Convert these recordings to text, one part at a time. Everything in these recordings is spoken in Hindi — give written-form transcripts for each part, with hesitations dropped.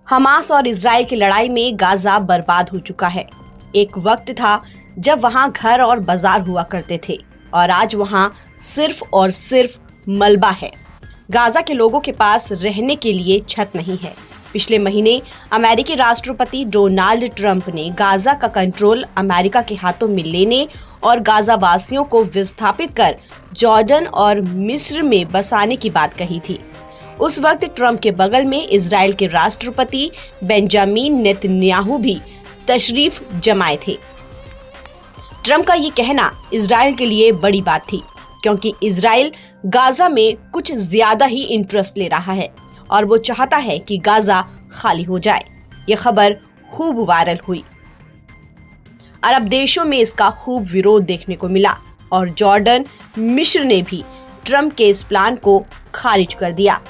हमास और इजराइल की लड़ाई में गाजा बर्बाद हो चुका है। एक वक्त था जब वहां घर और बाजार हुआ करते थे और आज वहां सिर्फ और सिर्फ मलबा है। गाजा के लोगों के पास रहने के लिए छत नहीं है। पिछले महीने अमेरिकी राष्ट्रपति डोनाल्ड ट्रंप ने गाजा का कंट्रोल अमेरिका के हाथों में लेने और गाजा वासियों को विस्थापित कर जॉर्डन और मिस्र में बसाने की बात कही थी। उस वक्त ट्रंप के बगल में इजराइल के राष्ट्रपति बेंजामिन नेतन्याहू भी तशरीफ जमाए थे। ट्रंप का ये कहना इजराइल के लिए बड़ी बात थी, क्योंकि इजराइल गाजा में कुछ ज्यादा ही इंटरेस्ट ले रहा है और वो चाहता है कि गाजा खाली हो जाए। ये खबर खूब वायरल हुई। अरब देशों में इसका खूब विरोध देखने को मिला और जॉर्डन, मिस्र ने भी ट्रंप के इस प्लान को खारिज कर दिया।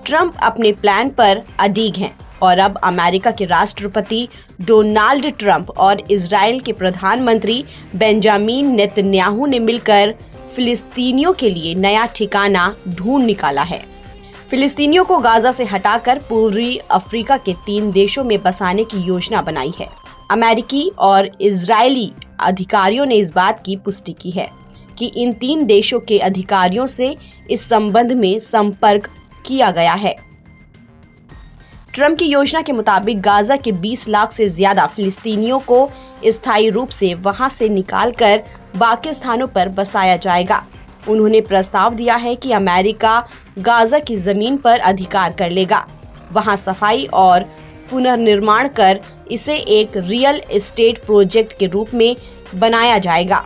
ट्रंप अपने प्लान पर अडिग हैं और अब अमेरिका के राष्ट्रपति डोनाल्ड ट्रंप और इजराइल के प्रधानमंत्री बेंजामिन नेतन्याहू ने मिलकर फिलिस्तीनियों के लिए नया ठिकाना ढूंढ निकाला है। फिलिस्तीनियों को गाजा से हटाकर पूर्वी अफ्रीका के 3 देशों में बसाने की योजना बनाई है। अमेरिकी और इजरायली अधिकारियों ने इस बात की पुष्टि की है कि इन 3 देशों के अधिकारियों से इस संबंध में संपर्क किया गया है। ट्रंप की योजना के मुताबिक गाजा के 20 लाख से ज्यादा फिलिस्तीनियों को स्थायी रूप से वहां से निकालकर बाकी स्थानों पर बसाया जाएगा। उन्होंने प्रस्ताव दिया है कि अमेरिका गाजा की जमीन पर अधिकार कर लेगा, वहां सफाई और पुनर्निर्माण कर इसे एक रियल एस्टेट प्रोजेक्ट के रूप में बनाया जाएगा।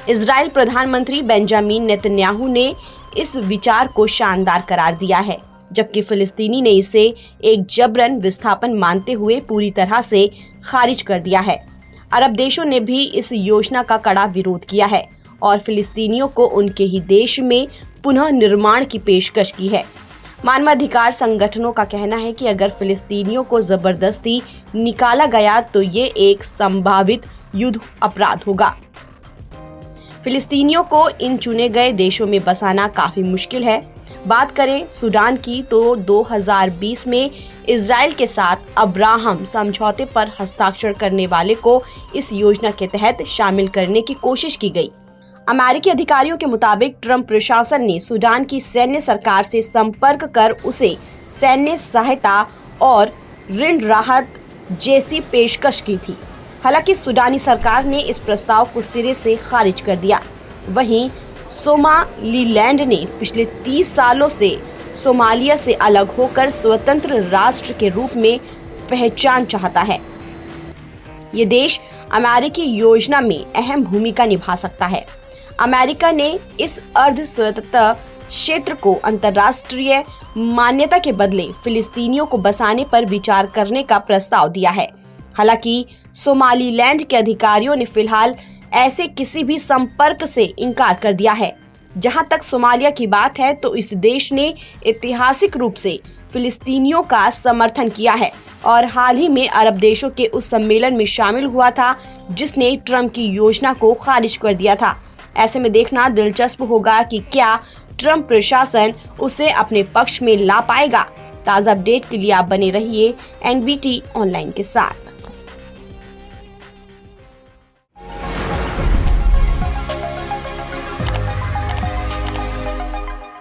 इजराइल प्रधानमंत्री बेंजामिन नेतन्याहू ने इस विचार को शानदार करार दिया है, जबकि फिलिस्तीनी ने इसे एक जबरन विस्थापन मानते हुए पूरी तरह से खारिज कर दिया है। अरब देशों ने भी इस योजना का कड़ा विरोध किया है और फिलिस्तीनियों को उनके ही देश में पुनः निर्माण की पेशकश की है। मानवाधिकार संगठनों का कहना है कि अगर फिलिस्तीनियों को जबरदस्ती निकाला गया तो ये एक संभावित युद्ध अपराध होगा। फिलिस्तीनियों को इन चुने गए देशों में बसाना काफी मुश्किल है। बात करें सूडान की तो 2020 में इजराइल के साथ अब्राहम समझौते पर हस्ताक्षर करने वाले को इस योजना के तहत शामिल करने की कोशिश की गई। अमेरिकी अधिकारियों के मुताबिक ट्रंप प्रशासन ने सूडान की सैन्य सरकार से संपर्क कर उसे सैन्य सहायता और ऋण राहत जैसी पेशकश की थी। हालांकि सूडानी सरकार ने इस प्रस्ताव को सिरे से खारिज कर दिया। वहीं सोमालीलैंड ने पिछले 30 सालों से सोमालिया से अलग होकर स्वतंत्र राष्ट्र के रूप में पहचान चाहता है। ये देश अमेरिकी योजना में अहम भूमिका निभा सकता है। अमेरिका ने इस अर्ध स्वायत्त क्षेत्र को अंतर्राष्ट्रीय मान्यता के बदले फिलिस्तीनियों को बसाने पर विचार करने का प्रस्ताव दिया है। हालांकि सोमालीलैंड के अधिकारियों ने फिलहाल ऐसे किसी भी संपर्क से इनकार कर दिया है। जहां तक सोमालिया की बात है तो इस देश ने ऐतिहासिक रूप से फिलिस्तीनियों का समर्थन किया है और हाल ही में अरब देशों के उस सम्मेलन में शामिल हुआ था जिसने ट्रंप की योजना को खारिज कर दिया था। ऐसे में देखना दिलचस्प होगा कि क्या ट्रंप प्रशासन उसे अपने पक्ष में ला पाएगा। ताज़ा अपडेट के लिए आप बने रहिए एनबीटी ऑनलाइन के साथ।